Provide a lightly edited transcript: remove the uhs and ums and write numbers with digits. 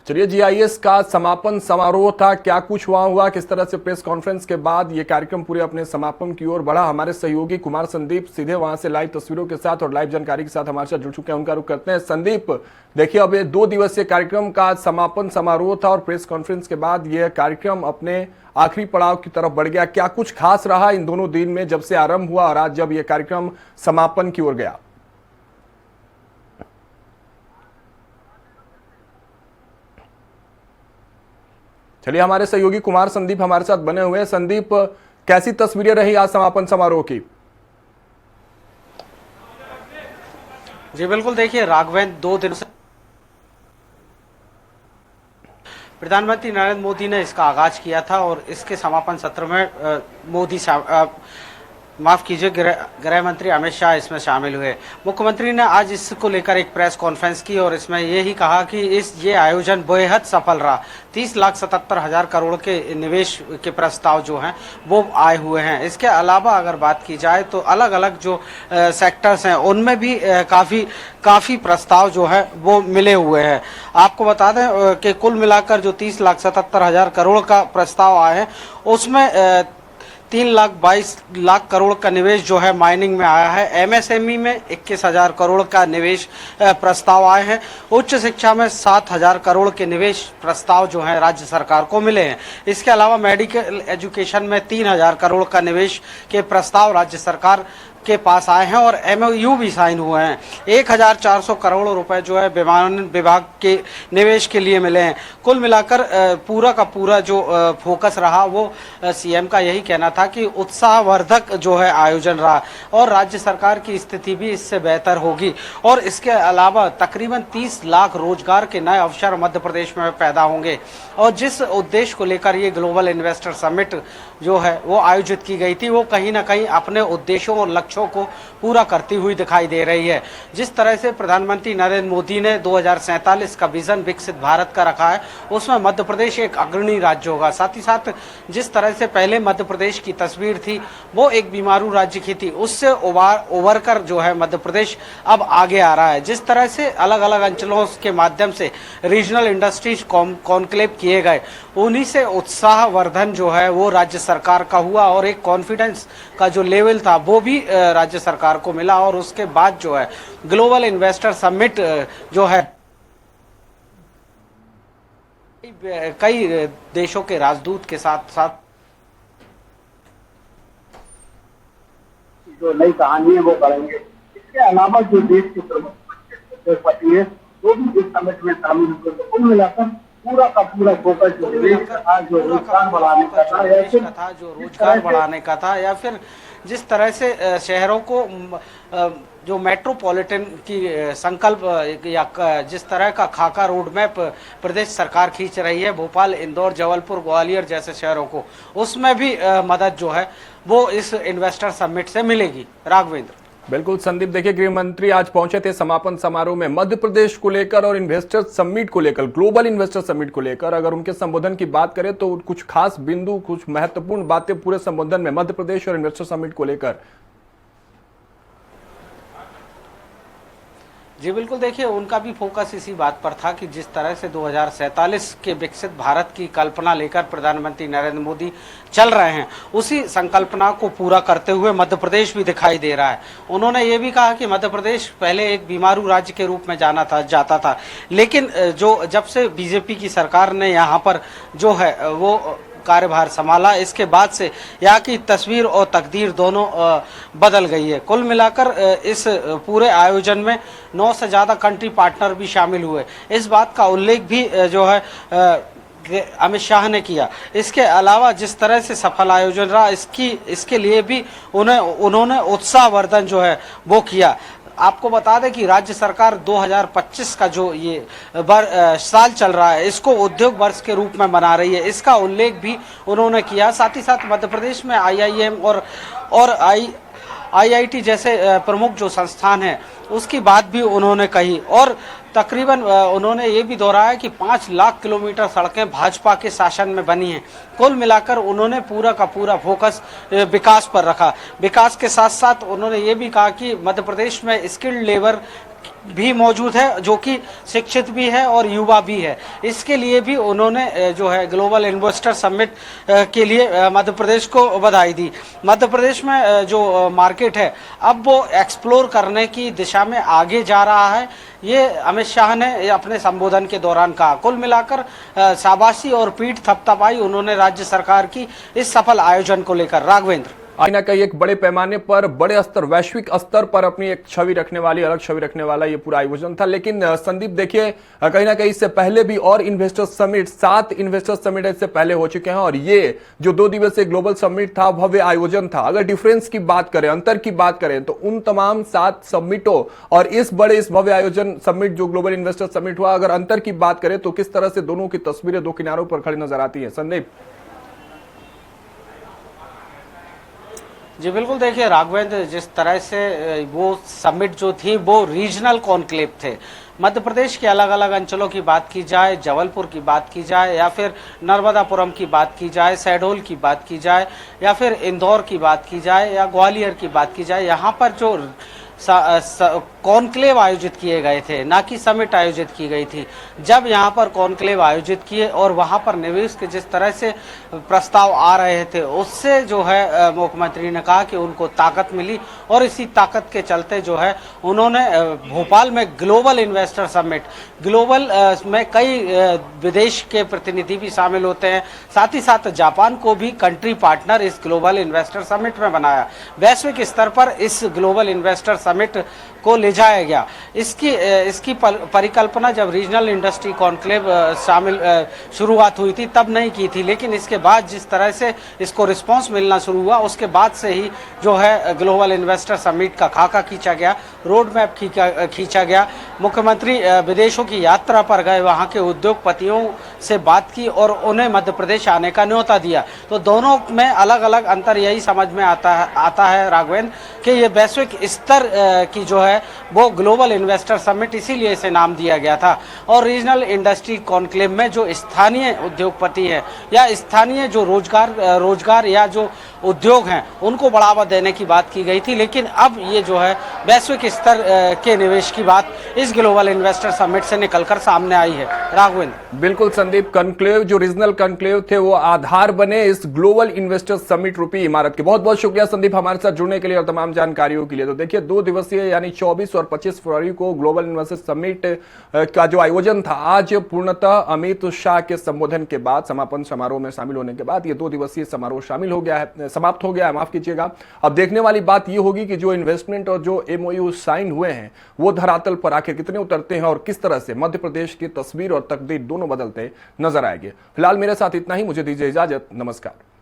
चलिए, जीआईएस का समापन समारोह था, क्या कुछ वहां हुआ, किस तरह से प्रेस कॉन्फ्रेंस के बाद ये कार्यक्रम पूरे अपने समापन की ओर बढ़ा। हमारे सहयोगी कुमार संदीप सीधे वहां से लाइव तस्वीरों के साथ और लाइव जानकारी के साथ हमारे साथ जुड़ चुके हैं, उनका रुख करते हैं। संदीप, देखिए, अब ये 2 दिवसीय कार्यक्रम का समापन समारोह था और प्रेस कॉन्फ्रेंस के बाद यह कार्यक्रम अपने आखिरी पड़ाव की तरफ बढ़ गया। क्या कुछ खास रहा इन दोनों दिन में, जब से आरंभ हुआ और आज जब यह कार्यक्रम समापन की ओर गया? चलिए, हमारे सहयोगी कुमार संदीप हमारे साथ बने हुए हैं। संदीप, कैसी तस्वीरें रही आज समापन समारोह की? जी बिल्कुल, देखिए राघवेंद्र, 2 दिन से प्रधानमंत्री नरेंद्र मोदी ने इसका आगाज किया था और इसके समापन सत्र में माफ कीजिए, गृह मंत्री अमित शाह इसमें शामिल हुए। मुख्यमंत्री ने आज इसको लेकर एक प्रेस कॉन्फ्रेंस की और इसमें यही कहा कि ये आयोजन बेहद सफल रहा। 30,77,000 करोड़ के निवेश के प्रस्ताव जो हैं वो आए हुए हैं। इसके अलावा अगर बात की जाए तो अलग अलग जो सेक्टर्स हैं उनमें भी काफी प्रस्ताव जो है वो मिले हुए हैं। आपको बता दें कि कुल मिलाकर जो 30,77,000 करोड़ का प्रस्ताव आए हैं उसमें 3,22,00,000 करोड़ का निवेश जो है माइनिंग में आया है। एमएसएमई में 21,000 करोड़ का निवेश प्रस्ताव आए हैं। उच्च शिक्षा में 7,000 करोड़ के निवेश प्रस्ताव जो है राज्य सरकार को मिले हैं। इसके अलावा मेडिकल एजुकेशन में 3,000 करोड़ का निवेश के प्रस्ताव राज्य सरकार के पास आए हैं और एमओयू भी साइन हुए हैं। 1,400 करोड़ रुपए जो है विमानन विभाग के निवेश के लिए मिले हैं। कुल मिलाकर पूरा का पूरा जो फोकस रहा वो सीएम का यही कहना था कि उत्साहवर्धक जो है आयोजन रहा और राज्य सरकार की स्थिति भी इससे बेहतर होगी। और इसके अलावा तकरीबन 30 लाख रोजगार के नए अवसर मध्य प्रदेश में पैदा होंगे। और जिस उद्देश्य को लेकर ये ग्लोबल इन्वेस्टर समिट जो है वो आयोजित की गई थी वो कहीं ना कहीं अपने उद्देश्यों और लक्ष्यों को पूरा करती हुई दिखाई दे रही है। जिस तरह से प्रधानमंत्री नरेंद्र मोदी ने 2047 का विजन विकसित भारत का रखा है उसमें मध्य प्रदेश एक अग्रणी राज्य होगा। साथ ही साथ जिस तरह से पहले मध्य प्रदेश की तस्वीर थी वो एक बीमारू राज्य की थी, उससे उभर कर जो है मध्य प्रदेश अब आगे आ रहा है। जिस तरह से अलग अलग अंचलों के माध्यम से रीजनल इंडस्ट्रीज कॉन्क्लेव किए गए, उन्हीं से उत्साहवर्धन जो है वो राज्य सरकार का हुआ और एक कॉन्फिडेंस का जो लेवल था वो भी राज्य सरकार को मिला। और उसके बाद जो है ग्लोबल इन्वेस्टर समिट जो है कई देशों के राजदूत के साथ साथ जो नई कहानी है वो करेंगे। इसके अलावा जो देश के प्रमुख उद्योगपति है वो भी इस समिट में शामिल हुए। तो कुल मिलाकर पूरा का पूरा फोकस जो रोजगार बढ़ाने का था या फिर जिस तरह से शहरों को जो मेट्रोपॉलिटन की संकल्प या जिस तरह का खाका रोड मैप प्रदेश सरकार खींच रही है भोपाल, इंदौर, जबलपुर, ग्वालियर जैसे शहरों को, उसमें भी मदद जो है वो इस इन्वेस्टर समिट से मिलेगी। राघवेंद्र। बिल्कुल संदीप, देखिए, गृह मंत्री आज पहुंचे थे समापन समारोह में मध्य प्रदेश को लेकर और इन्वेस्टर समिट को लेकर, ग्लोबल इन्वेस्टर समिट को लेकर अगर उनके संबोधन की बात करें तो कुछ खास बिंदु, कुछ महत्वपूर्ण बातें पूरे संबोधन में मध्य प्रदेश और इन्वेस्टर समिट को लेकर। जी बिल्कुल, देखिए उनका भी फोकस इसी बात पर था कि जिस तरह से 2047 के विकसित भारत की कल्पना लेकर प्रधानमंत्री नरेंद्र मोदी चल रहे हैं उसी संकल्पना को पूरा करते हुए मध्य प्रदेश भी दिखाई दे रहा है। उन्होंने ये भी कहा कि मध्य प्रदेश पहले एक बीमारू राज्य के रूप में जाता था, लेकिन जब से बीजेपी की सरकार ने यहाँ पर जो है वो कार्यभार संभाला, इसके बाद से यहाँ की तस्वीर और तकदीर दोनों बदल गई है। कुल मिलाकर इस पूरे आयोजन में 9 से ज़्यादा कंट्री पार्टनर भी शामिल हुए। इस बात का उल्लेख भी जो है अमित शाह ने किया। इसके अलावा जिस तरह से सफल आयोजन रहा इसके लिए भी उन्होंने उत्साहवर्धन जो है वो किया। आपको बता दें कि राज्य सरकार 2025 का जो ये साल चल रहा है इसको उद्योग वर्ष के रूप में मना रही है, इसका उल्लेख भी उन्होंने किया। साथ ही साथ मध्य प्रदेश में IIM और IIT जैसे प्रमुख जो संस्थान हैं उसकी बात भी उन्होंने कही। और तकरीबन उन्होंने ये भी दोहराया कि 5 लाख किलोमीटर सड़कें भाजपा के शासन में बनी हैं। कुल मिलाकर उन्होंने पूरा का पूरा फोकस विकास पर रखा। विकास के साथ साथ उन्होंने ये भी कहा कि मध्य प्रदेश में स्किल्ड लेबर भी मौजूद है, जो कि शिक्षित भी है और युवा भी है। इसके लिए भी उन्होंने जो है ग्लोबल इन्वेस्टर समिट के लिए मध्य प्रदेश को बधाई दी। मध्य प्रदेश में जो मार्केट है अब वो एक्सप्लोर करने की दिशा में आगे जा रहा है, ये अमित शाह ने अपने संबोधन के दौरान कहा। कुल मिलाकर शाबाशी और पीठ थपथपाई उन्होंने राज्य सरकार की इस सफल आयोजन को लेकर। राघवेंद्र, कहीं ना कहीं एक बड़े पैमाने पर, बड़े स्तर, वैश्विक स्तर पर अपनी एक छवि रखने वाली, अलग छवि रखने वाला ये पूरा आयोजन था। लेकिन संदीप देखिए, कहीं ना कहीं इससे पहले भी और इन्वेस्टर समिट, 7 इन्वेस्टर समिट इससे पहले हो चुके हैं और ये जो 2 दिवसीय ग्लोबल समिट था, भव्य आयोजन था। अगर डिफरेंस की बात करें, अंतर की बात करें, तो उन तमाम 7 समिटों और इस भव्य आयोजन समिट जो ग्लोबल इन्वेस्टर समिट हुआ, अगर अंतर की बात करें तो किस तरह से दोनों की तस्वीरें दो किनारों पर खड़ी नजर आती है संदीप? जी बिल्कुल, देखिए राघवेंद्र, जिस तरह से वो समिट जो थी वो रीजनल कॉन्क्लेव थे। मध्य प्रदेश के अलग अलग अंचलों की बात की जाए, जबलपुर की बात की जाए, या फिर नर्मदापुरम की बात की जाए, शहडोल की बात की जाए, या फिर इंदौर की बात की जाए, या ग्वालियर की बात की जाए, यहाँ पर जो कॉन्क्लेव आयोजित किए गए थे, ना कि समिट आयोजित की गई थी। जब यहाँ पर कॉन्क्लेव आयोजित किए और वहाँ पर निवेश के जिस तरह से प्रस्ताव आ रहे थे, उससे जो है मुख्यमंत्री ने कहा कि उनको ताकत मिली और इसी ताकत के चलते जो है उन्होंने भोपाल में ग्लोबल इन्वेस्टर समिट, ग्लोबल में कई विदेश के प्रतिनिधि भी शामिल होते हैं, साथ ही साथ जापान को भी कंट्री पार्टनर इस ग्लोबल इन्वेस्टर समिट में बनाया। वैश्विक स्तर पर इस ग्लोबल इन्वेस्टर समिट को ले जाया गया। इसकी परिकल्पना जब रीजनल इंडस्ट्री कॉन्क्लेव शामिल शुरुआत हुई थी तब नहीं की थी, लेकिन इसके बाद जिस तरह से इसको रिस्पांस मिलना शुरू हुआ, उसके बाद से ही जो है ग्लोबल इन्वेस्टर समिट का खाका खींचा गया, रोड मैप खींचा गया। मुख्यमंत्री विदेशों की यात्रा पर गए, वहाँ के उद्योगपतियों से बात की और उन्हें मध्य प्रदेश आने का न्योता दिया। तो दोनों में अलग अलग अंतर यही समझ में आता है राघवेंद्र कि ये वैश्विक स्तर की जो है वो ग्लोबल इन्वेस्टर समिट इसीलिए इसे नाम दिया गया था। और रीजनल इंडस्ट्री कॉन्क्लेव में जो स्थानीय उद्योगपति हैं या स्थानीय जो रोजगार या जो उद्योग हैं उनको बढ़ावा देने की बात की गई थी, लेकिन अब ये जो है वैश्विक स्तर के निवेश की बात इस ग्लोबल इन्वेस्टर समिट से निकलकर सामने आई है। राघवेंद्र, बिल्कुल संदीप, कॉन्क्लेव जो रीजनल कॉन्क्लेव थे वो आधार बने इस ग्लोबल इन्वेस्टर समिट रूपी इमारत के। बहुत बहुत शुक्रिया संदीप हमारे साथ जुड़ने के लिए और तमाम जानकारियों के लिए। तो देखिए, 2 दिवसीय यानी 24 और 25 फरवरी को ग्लोबल इन्वेस्टर समिट का जो आयोजन था, आज पूर्णतः अमित शाह के संबोधन के बाद, समापन समारोह में शामिल होने के बाद ये 2 दिवसीय समारोह समाप्त हो गया है, माफ कीजिएगा। अब देखने वाली बात ये होगी कि जो इन्वेस्टमेंट और जो MOU साइन हुए हैं वो धरातल पर आखिर कितने उतरते हैं और किस तरह से मध्य प्रदेश की तस्वीर और तकदीर दोनों बदलते नजर आएंगे। फिलहाल मेरे साथ इतना ही, मुझे दीजिए इजाजत, नमस्कार।